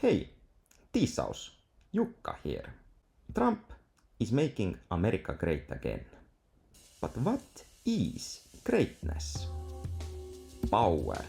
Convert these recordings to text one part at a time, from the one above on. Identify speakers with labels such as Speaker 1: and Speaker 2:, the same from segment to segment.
Speaker 1: Hei, Tisaus, Jukka here. Trump is making America great again. But what is greatness? Power.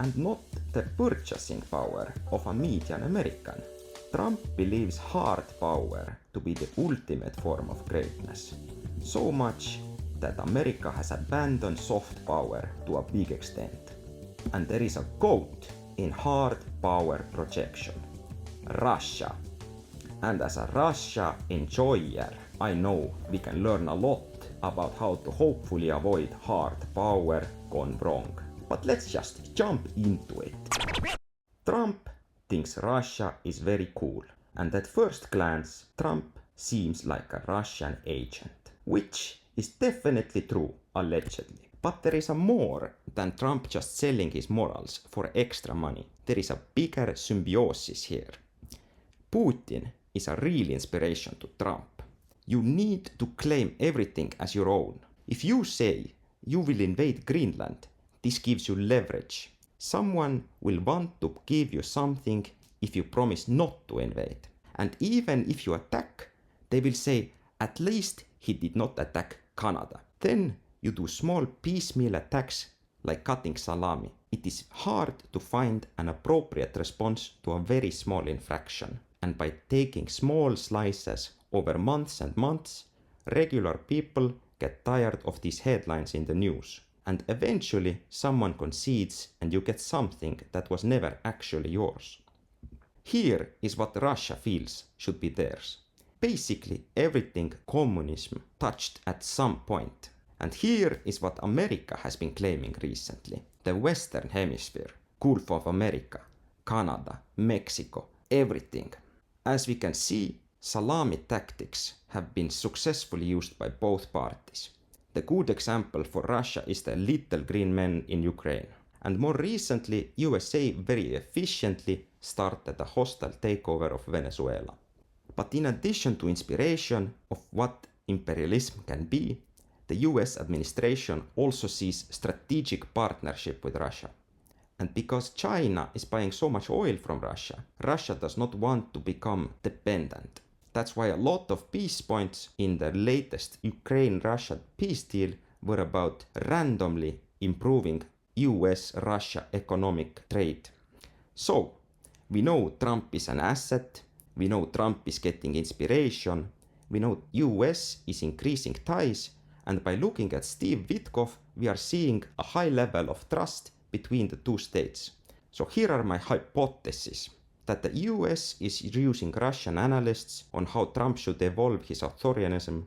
Speaker 1: And not the purchasing power of a median American. Trump believes hard power to be the ultimate form of greatness. So much that America has abandoned soft power to a big extent. And there is a quote in hard power projection. Russia. And as a Russia enjoyer, I know we can learn a lot about how to hopefully avoid hard power gone wrong. But let's just jump into it. Trump thinks Russia is very cool, and at first glance, Trump seems like a Russian agent, which is definitely true, allegedly. But there is a more than Trump just selling his morals for extra money. There is a bigger symbiosis here. Putin is a real inspiration to Trump. You need to claim everything as your own. If you say you will invade Greenland, this gives you leverage. Someone will want to give you something if you promise not to invade. And even if you attack, they will say, at least he did not attack Canada. Then you do small piecemeal attacks like cutting salami. It is hard to find an appropriate response to a very small infraction. And by taking small slices over months and months, regular people get tired of these headlines in the news. And eventually someone concedes and you get something that was never actually yours. Here is what Russia feels should be theirs. Basically everything communism touched at some point. And here is what America has been claiming recently. The Western Hemisphere, Gulf of America, Canada, Mexico, everything. As we can see, salami tactics have been successfully used by both parties. The good example for Russia is the little green men in Ukraine. And more recently, USA very efficiently started a hostile takeover of Venezuela. But in addition to inspiration of what imperialism can be, the US administration also sees strategic partnership with Russia. And because China is buying so much oil from Russia, Russia does not want to become dependent. That's why a lot of peace points in the latest Ukraine-Russia peace deal were about randomly improving US-Russia economic trade. So, we know Trump is an asset, we know Trump is getting inspiration, we know US is increasing ties, and by looking at Steve Witkoff, we are seeing a high level of trust between the two states. So here are my hypotheses. That the US is using Russian analysts on how Trump should evolve his authoritarianism.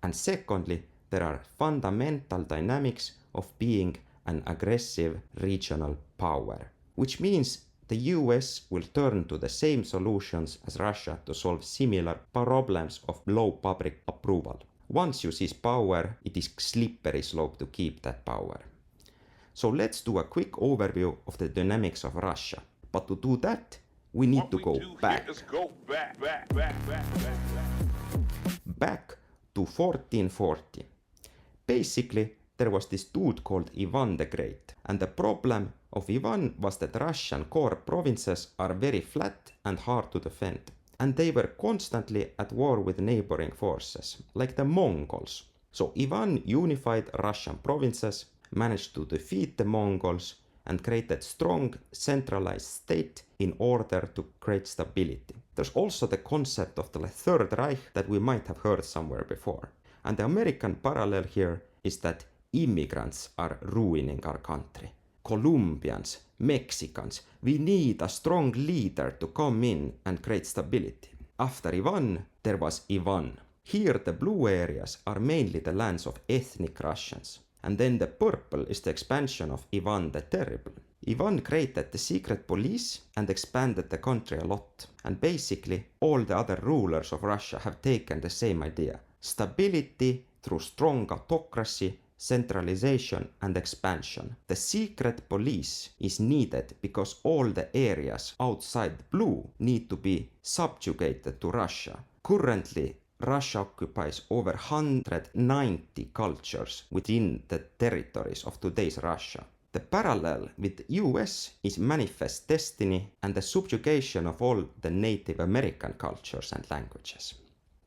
Speaker 1: And secondly, there are fundamental dynamics of being an aggressive regional power. Which means the US will turn to the same solutions as Russia to solve similar problems of low public approval. Once you seize power, it is slippery slope to keep that power. So let's do a quick overview of the dynamics of Russia. But to do that, we need to go back. Back to 1440. Basically, there was this dude called Ivan the Great. And the problem of Ivan was that Russian core provinces are very flat and hard to defend. And they were constantly at war with neighboring forces, like the Mongols. So Ivan unified Russian provinces, managed to defeat the Mongols, and created strong centralized state in order to create stability. There's also the concept of the Third Reich that we might have heard somewhere before. And the American parallel here is that immigrants are ruining our country. Colombians, Mexicans, we need a strong leader to come in and create stability. After Ivan, there was Ivan. Here the blue areas are mainly the lands of ethnic Russians. And then the purple is the expansion of Ivan the Terrible. Ivan created the secret police and expanded the country a lot. And basically, all the other rulers of Russia have taken the same idea. Stability through strong autocracy, centralization and expansion. The secret police is needed because all the areas outside blue need to be subjugated to Russia. Currently, Russia occupies over 190 cultures within the territories of today's Russia. The parallel with the US is manifest destiny and the subjugation of all the Native American cultures and languages.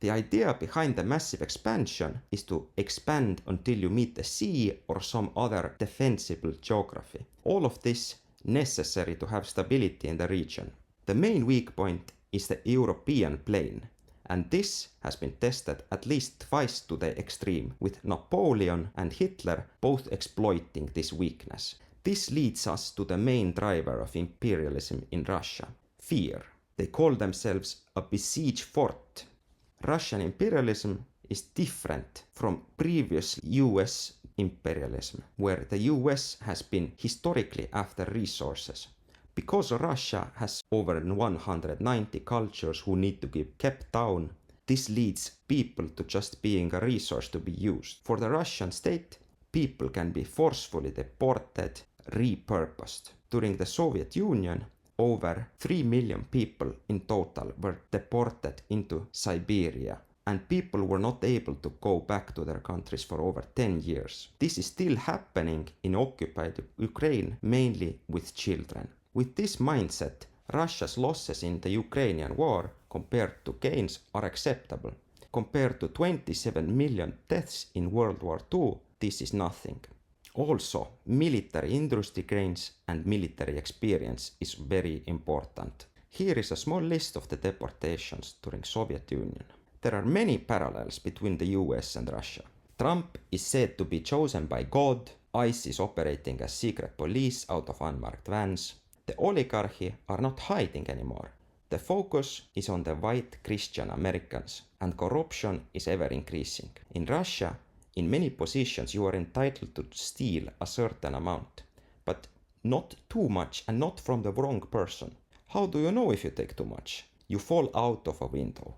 Speaker 1: The idea behind the massive expansion is to expand until you meet the sea or some other defensible geography. All of this necessary to have stability in the region. The main weak point is the European plain, and this has been tested at least twice to the extreme, with Napoleon and Hitler both exploiting this weakness. This leads us to the main driver of imperialism in Russia: fear. They call themselves a besieged fort. Russian imperialism is different from previous US imperialism, where the US has been historically after resources. Because Russia has over 190 cultures who need to be kept down, this leads people to just being a resource to be used. For the Russian state, people can be forcefully deported, repurposed. During the Soviet Union, over 3 million people in total were deported into Siberia, and people were not able to go back to their countries for over 10 years. This is still happening in occupied Ukraine, mainly with children. With this mindset, Russia's losses in the Ukrainian war compared to gains are acceptable. Compared to 27 million deaths in World War II, this is nothing. Also, military industry gains and military experience is very important. Here is a small list of the deportations during Soviet Union. There are many parallels between the US and Russia. Trump is said to be chosen by God. ICE is operating as secret police out of unmarked vans. The oligarchy are not hiding anymore. The focus is on the white Christian Americans, and corruption is ever increasing. In Russia, in many positions you are entitled to steal a certain amount, but not too much and not from the wrong person. How do you know if you take too much? You fall out of a window.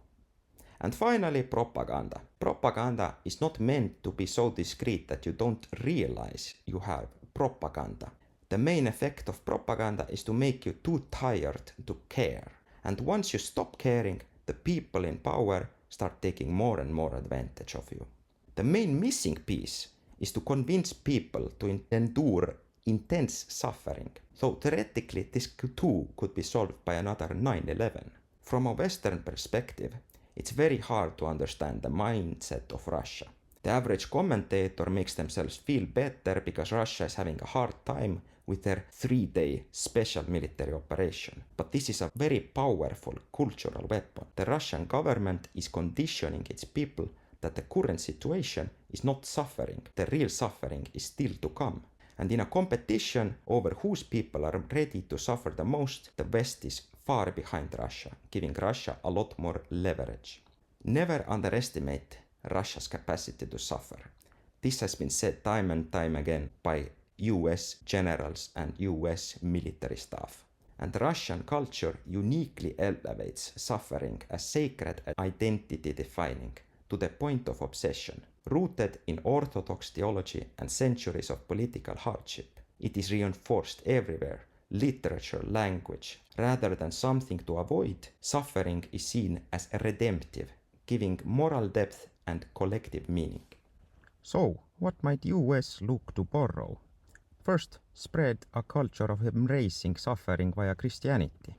Speaker 1: And finally, propaganda. Propaganda is not meant to be so discreet that you don't realize you have propaganda. The main effect of propaganda is to make you too tired to care. And once you stop caring, the people in power start taking more and more advantage of you. The main missing piece is to convince people to endure intense suffering. So theoretically, this too could be solved by another 9/11. From a Western perspective, it's very hard to understand the mindset of Russia. The average commentator makes themselves feel better because Russia is having a hard time with their 3-day special military operation. But this is a very powerful cultural weapon. The Russian government is conditioning its people that the current situation is not suffering. The real suffering is still to come. And in a competition over whose people are ready to suffer the most, the West is far behind Russia, giving Russia a lot more leverage. Never underestimate Russia's capacity to suffer. This has been said time and time again by US generals and US military staff. And Russian culture uniquely elevates suffering as sacred and identity defining to the point of obsession. Rooted in orthodox theology and centuries of political hardship, it is reinforced everywhere. Literature, language, rather than something to avoid, suffering is seen as redemptive, giving moral depth and collective meaning. So, what might US look to borrow? First, spread a culture of embracing suffering via Christianity.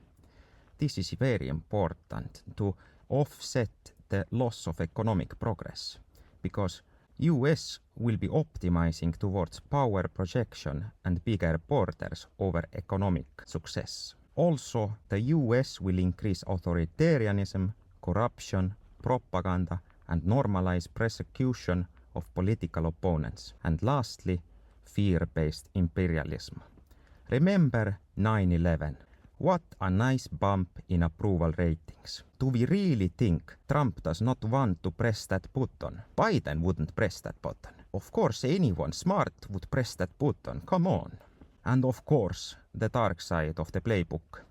Speaker 1: This is very important to offset the loss of economic progress, because US will be optimizing towards power projection and bigger borders over economic success. Also, the US will increase authoritarianism, corruption, propaganda, and normalize persecution of political opponents. And lastly, fear-based imperialism. Remember 9/11. What a nice bump in approval ratings. Do we really think Trump does not want to press that button? Biden wouldn't press that button. Of course, anyone smart would press that button. Come on. And of course, the dark side of the playbook.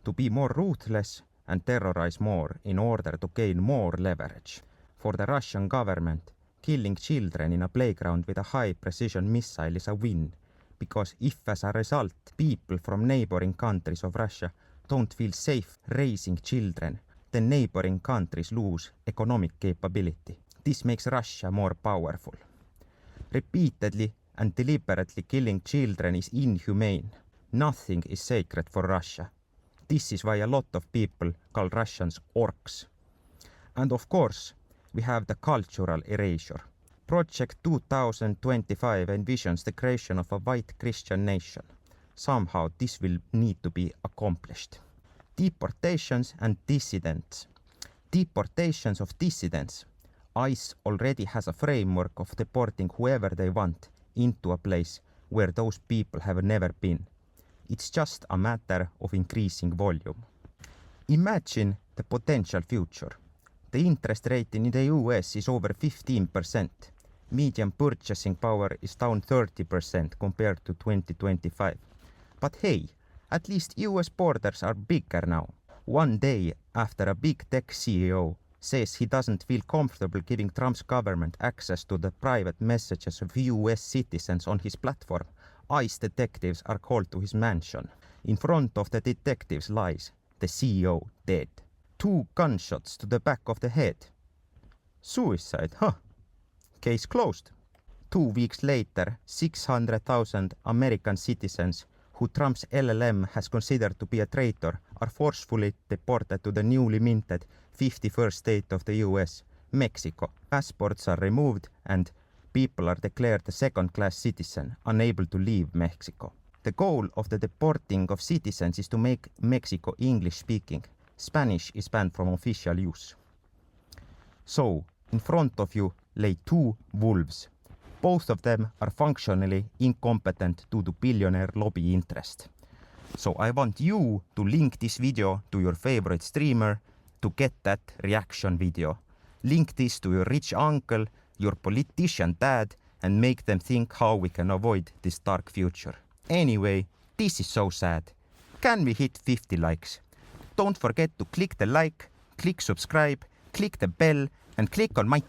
Speaker 1: To be more ruthless and terrorize more in order to gain more leverage. For the Russian government, killing children in a playground with a high-precision missile is a win, because if as a result people from neighboring countries of Russia don't feel safe raising children, then neighboring countries lose economic capability. This makes Russia more powerful. Repeatedly and deliberately killing children is inhumane. Nothing is sacred for Russia. This is why a lot of people call Russians orcs. And of course, we have the cultural erasure. Project 2025 envisions the creation of a white Christian nation. Somehow this will need to be accomplished. Deportations and dissidents. Deportations of dissidents. ICE already has a framework of deporting whoever they want into a place where those people have never been. It's just a matter of increasing volume. Imagine the potential future. The interest rate in the US is over 15%. Median purchasing power is down 30% compared to 2025. But hey, at least US borders are bigger now. One day after a big tech CEO says he doesn't feel comfortable giving Trump's government access to the private messages of US citizens on his platform, ICE detectives are called to his mansion. In front of the detectives lies the CEO dead. 2 gunshots to the back of the head. Suicide, huh? Case closed. 2 weeks later, 600,000 American citizens who Trump's LLM has considered to be a traitor are forcefully deported to the newly minted 51st state of the US, Mexico. Passports are removed and people are declared a second-class citizen, unable to leave Mexico. The goal of the deporting of citizens is to make Mexico English-speaking. Spanish is banned from official use. So, in front of you lay 2 wolves. Both of them are functionally incompetent due to billionaire lobby interest. So I want you to link this video to your favorite streamer to get that reaction video. Link this to your rich uncle, your politician dad, and make them think how we can avoid this dark future. Anyway, this is so sad. Can we hit 50 likes? Don't forget to click the like, click subscribe, click the bell, and click on my